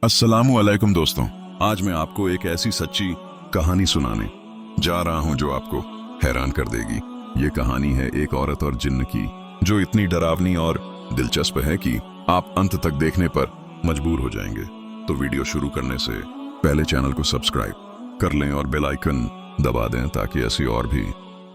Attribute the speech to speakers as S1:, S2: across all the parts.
S1: अस्सलामुअलैकुम दोस्तों, आज मैं आपको एक ऐसी सच्ची कहानी सुनाने जा रहा हूं जो आपको हैरान कर देगी। ये कहानी है एक औरत और जिन्न की, जो इतनी डरावनी और दिलचस्प है कि आप अंत तक देखने पर मजबूर हो जाएंगे। तो वीडियो शुरू करने से पहले चैनल को सब्सक्राइब कर लें और बेल आइकन दबा दें ताकि ऐसी और भी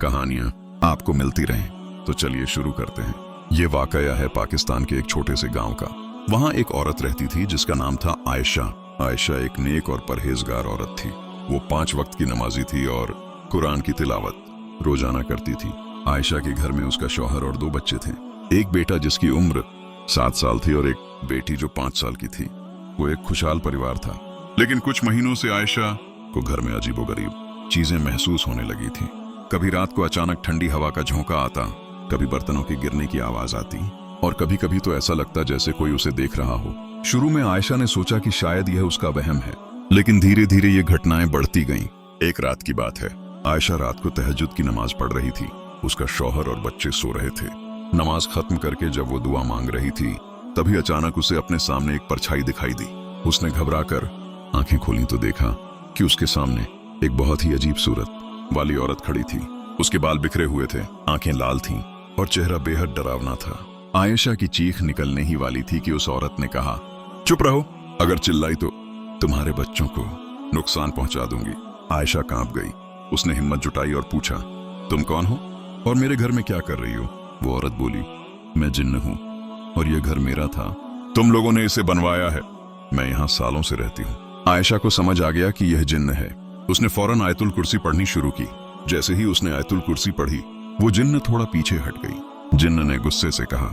S1: कहानियां आपको मिलती रहें। तो चलिए शुरू करते हैं। ये वाकया है पाकिस्तान के एक छोटे से गाँव का। वहां एक औरत रहती थी जिसका नाम था आयशा। आयशा एक नेक और परहेजगार औरत थी। वो 5 वक्त की नमाजी थी और कुरान की तिलावत रोजाना करती थी। आयशा के घर में उसका शौहर और 2 बच्चे थे। एक बेटा जिसकी उम्र 7 साल थी और एक बेटी जो 5 साल की थी। वो एक खुशहाल परिवार था, लेकिन कुछ महीनों से आयशा को घर में अजीबोगरीब चीजें महसूस होने लगी थी। कभी रात को अचानक ठंडी हवा का झोंका आता, कभी बर्तनों के गिरने की आवाज आती और कभी कभी तो ऐसा लगता जैसे कोई उसे देख रहा हो। शुरू में आयशा ने सोचा कि शायद यह उसका वहम है, लेकिन धीरे धीरे ये घटनाएं बढ़ती गईं। एक रात की बात है, आयशा रात को तहज्जुद की नमाज पढ़ रही थी। उसका शौहर और बच्चे सो रहे थे। नमाज खत्म करके जब वो दुआ मांग रही थी, तभी अचानक उसे अपने सामने एक परछाई दिखाई दी। उसने घबराकर आंखें खोली तो देखा कि उसके सामने एक बहुत ही अजीब सूरत वाली औरत खड़ी थी। उसके बाल बिखरे हुए थे, आंखें लाल थीं और चेहरा बेहद डरावना था। आयशा की चीख निकलने ही वाली थी कि उस औरत ने कहा, चुप रहो, अगर चिल्लाई तो तुम्हारे बच्चों को नुकसान पहुंचा दूंगी। आयशा कांप गई। उसने हिम्मत जुटाई और पूछा, तुम कौन हो और मेरे घर में क्या कर रही हो? वो औरत बोली, मैं जिन्न हूं और यह घर मेरा था। तुम लोगों ने इसे बनवाया है। मैं यहाँ सालों से रहती हूँ। आयशा को समझ आ गया कि यह जिन्न है। उसने फौरन आयतुल कुर्सी पढ़नी शुरू की। जैसे ही उसने आयतुल कुर्सी पढ़ी, वो जिन्न थोड़ा पीछे हट गई। जिन्न ने गुस्से से कहा,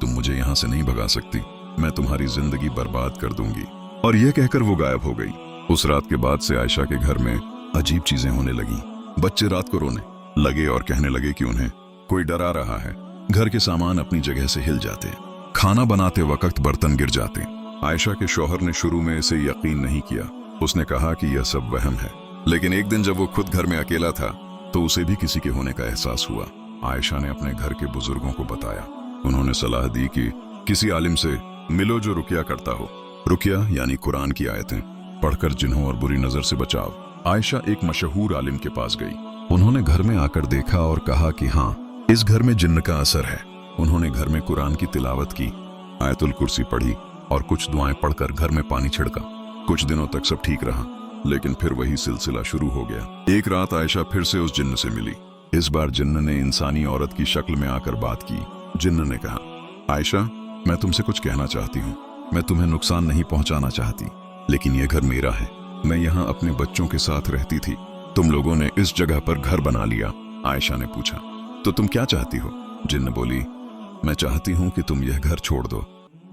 S1: तुम मुझे यहाँ से नहीं भगा सकती, मैं तुम्हारी जिंदगी बर्बाद कर दूंगी। और यह कहकर वो गायब हो गई। उस रात के बाद से आयशा के घर में अजीब चीजें होने लगी। बच्चे रात को रोने लगे और कहने लगे कि उन्हें कोई डरा रहा है। घर के सामान अपनी जगह से हिल जाते, खाना बनाते वक्त बर्तन गिर जाते। आयशा के शौहर ने शुरू में इसे यकीन नहीं किया। उसने कहा कि यह सब वहम है, लेकिन एक दिन जब वो खुद घर में अकेला था तो उसे भी किसी के होने का एहसास हुआ। आयशा ने अपने घर के बुजुर्गों को बताया। उन्होंने सलाह दी कि किसी आलिम से मिलो जो रुकिया करता हो। रुकिया यानी कुरान की आयतें पढ़कर जिन्हों और बुरी नजर से बचाव। आयशा एक मशहूर आलिम के पास गई। उन्होंने घर में आकर देखा और कहा कि हाँ, इस घर में जिन्न का असर है। उन्होंने घर में कुरान की तिलावत की, आयतुल कुर्सी पढ़ी और कुछ दुआएं पढ़कर घर में पानी छिड़का। कुछ दिनों तक सब ठीक रहा, लेकिन फिर वही सिलसिला शुरू हो गया। एक रात आयशा फिर से उस जिन्न से मिली। इस बार जिन्न ने इंसानी औरत की शक्ल में आकर बात की। जिन्न ने कहा, आयशा, मैं तुमसे कुछ कहना चाहती हूँ। मैं तुम्हें नुकसान नहीं पहुंचाना चाहती, लेकिन यह घर मेरा है। मैं यहाँ अपने बच्चों के साथ रहती थी। तुम लोगों ने इस जगह पर घर बना लिया। आयशा ने पूछा, तो तुम क्या चाहती हो? जिन्न बोली, मैं चाहती हूँ कि तुम यह घर छोड़ दो।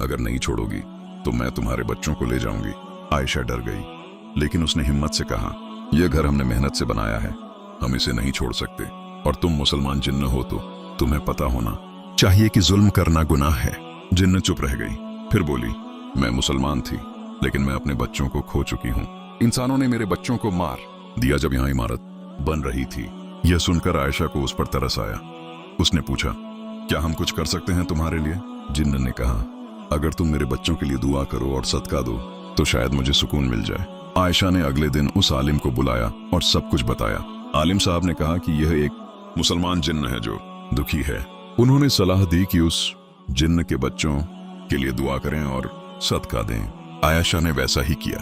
S1: अगर नहीं छोड़ोगी तो मैं तुम्हारे बच्चों को ले जाऊंगी। आयशा डर गई, लेकिन उसने हिम्मत से कहा, यह घर हमने मेहनत से बनाया है, हम इसे नहीं छोड़ सकते। और तुम मुसलमान जिन्न हो तो तुम्हें पता होना चाहिए कि जुल्म करना गुनाह है। जिन्न चुप रह गई, फिर बोली, मैं मुसलमान थी, लेकिन मैं अपने बच्चों को खो चुकी हूँ। इंसानों ने मेरे बच्चों को मार दिया जब यहाँ इमारत बन रही थी। यह सुनकर आयशा को उस पर तरस आया। उसने पूछा, क्या हम कुछ कर सकते हैं तुम्हारे लिए? जिन्न ने कहा, अगर तुम मेरे बच्चों के लिए दुआ करो और सदका दो तो शायद मुझे सुकून मिल जाए। आयशा ने अगले दिन उस आलिम को बुलाया और सब कुछ बताया। आलिम साहब ने कहा कि यह एक मुसलमान जिन्न है जो दुखी है। उन्होंने सलाह दी कि उस जिन्न के बच्चों के लिए दुआ करें और सदका दें। आयशा ने वैसा ही किया।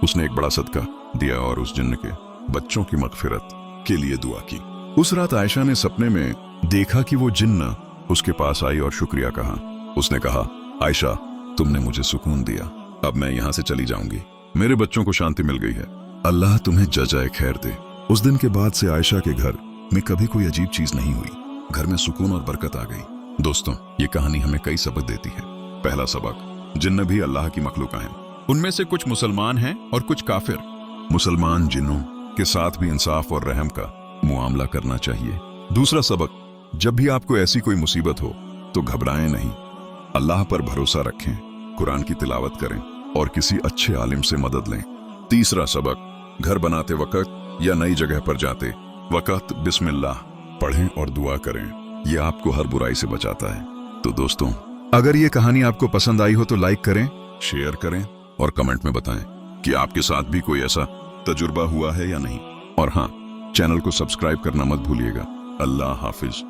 S1: उसने एक बड़ा सदका दिया और उस जिन्न के बच्चों की मगफिरत के लिए दुआ की। उस रात आयशा ने सपने में देखा कि वो जिन्न उसके पास आई और शुक्रिया कहा। उसने कहा, आयशा, तुमने मुझे सुकून दिया, अब मैं यहाँ से चली जाऊंगी। मेरे बच्चों को शांति मिल गई है। अल्लाह तुम्हें जजाए खैर दे। उस दिन के बाद से आयशा के घर में कभी कोई अजीब चीज नहीं हुई। घर में सुकून और बरकत आ गई। दोस्तों, ये कहानी हमें कई सबक देती है। पहला सबक, जिन्न भी अल्लाह की मखलूका हैं। उनमें से कुछ मुसलमान हैं और कुछ काफिर। मुसलमान जिन्नों के साथ भी इंसाफ और रहम का मुआमला करना चाहिए। दूसरा सबक, जब भी आपको ऐसी कोई मुसीबत हो तो घबराएं नहीं, अल्लाह पर भरोसा रखें, कुरान की तिलावत करें और किसी अच्छे आलिम से मदद लें। तीसरा सबक, घर बनाते वक्त या नई जगह पर जाते वक्त बिस्मिल्लाह पढ़ें और दुआ करें। यह आपको हर बुराई से बचाता है। तो दोस्तों, अगर ये कहानी आपको पसंद आई हो तो लाइक करें, शेयर करें और कमेंट में बताएं कि आपके साथ भी कोई ऐसा तजुर्बा हुआ है या नहीं। और हाँ, चैनल को सब्सक्राइब करना मत भूलिएगा। अल्लाह हाफिज।